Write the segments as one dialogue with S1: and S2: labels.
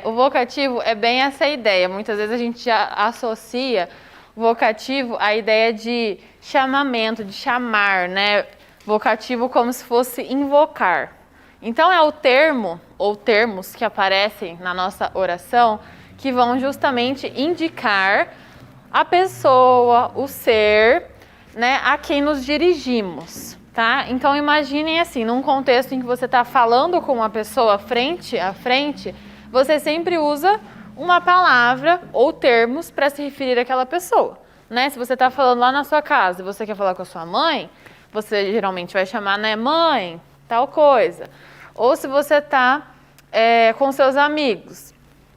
S1: O vocativo é bem essa ideia. Muitas vezes a gente já associa o vocativo à ideia de chamamento, de chamar, né? Vocativo como se fosse invocar. Então é o termo ou termos que aparecem na nossa oração que vão justamente indicar a pessoa, o ser, né, a quem nos dirigimos, tá? Então imaginem assim, num contexto em que você está falando com uma pessoa frente a frente, você sempre usa uma palavra ou termos para se referir àquela pessoa, né? Se você está falando lá na sua casa e você quer falar com a sua mãe, você geralmente vai chamar, né, mãe, tal coisa. Ou se você está com seus amigos,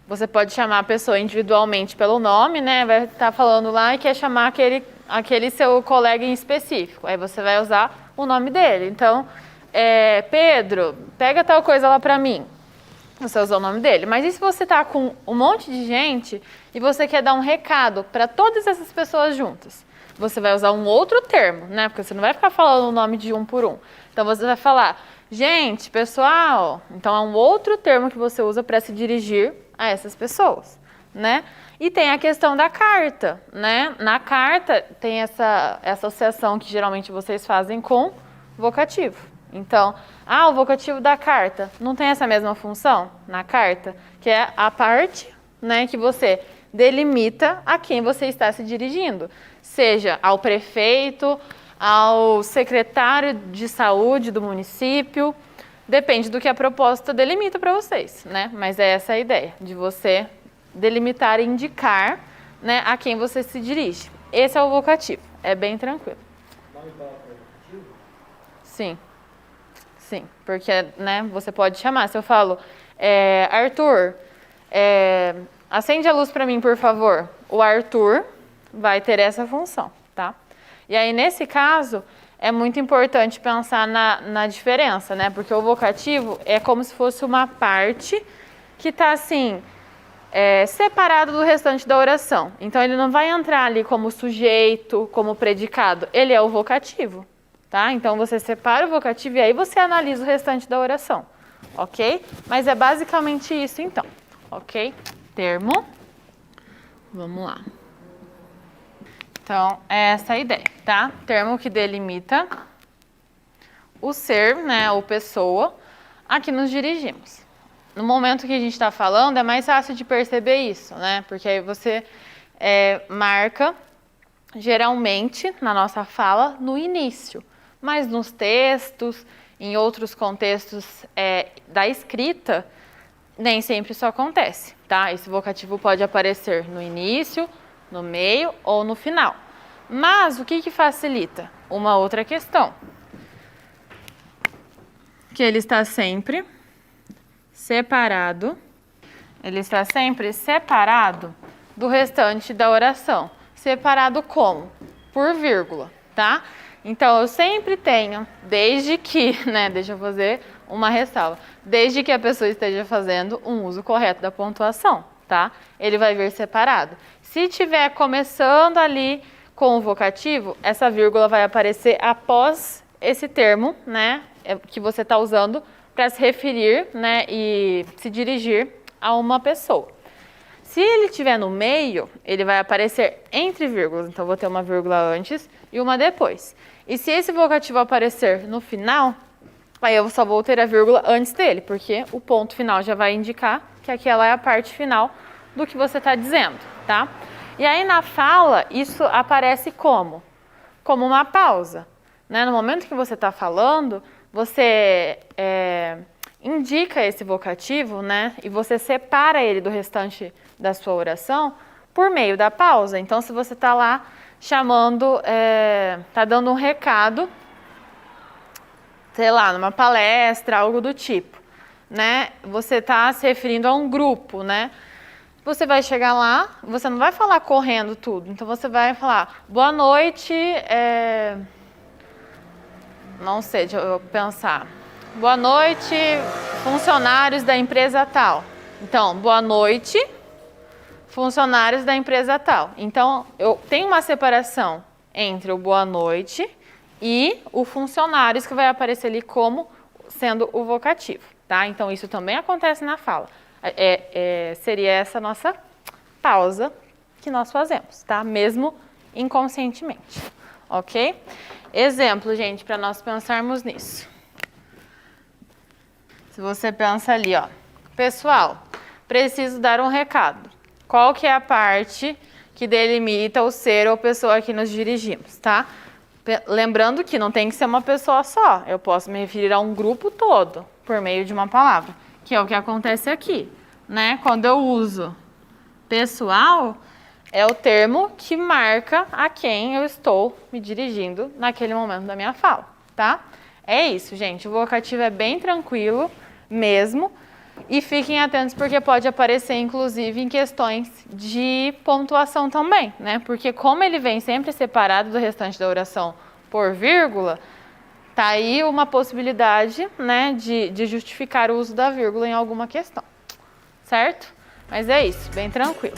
S1: você pode chamar a pessoa individualmente pelo nome, né? Vai estar falando lá e quer chamar aquele seu colega em específico. Aí você vai usar o nome dele. Então, Pedro, pega tal coisa lá para mim. Você usou o nome dele. Mas e se você está com um monte de gente e você quer dar um recado para todas essas pessoas juntas? Você vai usar um outro termo, né? Porque você não vai ficar falando o nome de um por um. Então, você vai falar, gente, pessoal. Então, é um outro termo que você usa para se dirigir a essas pessoas, né? E tem a questão da carta, né? Na carta tem essa associação que geralmente vocês fazem com vocativo. Então, o vocativo da carta não tem essa mesma função na carta, que é a parte, né, que você delimita a quem você está se dirigindo, seja ao prefeito, ao secretário de saúde do município, depende do que a proposta delimita para vocês, né? Mas é essa a ideia, de você delimitar e indicar, né, a quem você se dirige. Esse é o vocativo, é bem tranquilo.
S2: Nome próprio é vocativo?
S1: Sim. Sim, porque, né, você pode chamar. Se eu falo, Arthur, acende a luz para mim, por favor. O Arthur vai ter essa função, tá? E aí, nesse caso, é muito importante pensar na diferença, né? Porque o vocativo é como se fosse uma parte que está, assim, separado do restante da oração. Então, ele não vai entrar ali como sujeito, como predicado. Ele é o vocativo. Tá? Então, você separa o vocativo e aí você analisa o restante da oração, ok? Mas é basicamente isso, então, ok? Termo. Vamos lá. Então, é essa a ideia, tá? Termo que delimita o ser, né, ou pessoa, a que nos dirigimos. No momento que a gente está falando, é mais fácil de perceber isso, né? Porque aí você marca, geralmente, na nossa fala, no início. Mas nos textos, em outros contextos da escrita, nem sempre isso acontece, tá? Esse vocativo pode aparecer no início, no meio ou no final. Mas o que facilita? Uma outra questão. Que ele está sempre separado. Ele está sempre separado do restante da oração. Separado como? Por vírgula, tá? Então, eu sempre tenho, desde que, né, deixa eu fazer uma ressalva, desde que a pessoa esteja fazendo um uso correto da pontuação, tá? Ele vai vir separado. Se estiver começando ali com o vocativo, essa vírgula vai aparecer após esse termo, né, que você está usando para se referir, né, e se dirigir a uma pessoa. Se ele estiver no meio, ele vai aparecer entre vírgulas, então vou ter uma vírgula antes e uma depois. E se esse vocativo aparecer no final, aí eu só vou ter a vírgula antes dele, porque o ponto final já vai indicar que aquela é a parte final do que você está dizendo, tá? E aí na fala, isso aparece como? Como uma pausa, né? No momento que você está falando, você indica esse vocativo, né? E você separa ele do restante da sua oração por meio da pausa. Então, se você está lá chamando, está dando um recado, sei lá, numa palestra, algo do tipo, né? Você está se referindo a um grupo, né? Você vai chegar lá, você não vai falar correndo tudo, então você vai falar, boa noite, não sei, deixa eu pensar. Boa noite, funcionários da empresa tal. Então, boa noite, funcionários da empresa tal. Então, eu tenho uma separação entre o boa noite e o funcionários, que vai aparecer ali como sendo o vocativo, tá? Então, isso também acontece na fala. Seria essa nossa pausa que nós fazemos, tá? Mesmo inconscientemente, ok? Exemplo, gente, para nós pensarmos nisso. Se você pensa ali, ó, pessoal, preciso dar um recado. Qual que é a parte que delimita o ser ou pessoa que nos dirigimos, tá? Lembrando que não tem que ser uma pessoa só, eu posso me referir a um grupo todo por meio de uma palavra, que é o que acontece aqui, né? Quando eu uso pessoal, é o termo que marca a quem eu estou me dirigindo naquele momento da minha fala, tá? É isso, gente, o vocativo é bem tranquilo mesmo, e fiquem atentos porque pode aparecer, inclusive, em questões de pontuação também, né? Porque como ele vem sempre separado do restante da oração por vírgula, tá aí uma possibilidade, né, de justificar o uso da vírgula em alguma questão, certo? Mas é isso, bem tranquilo.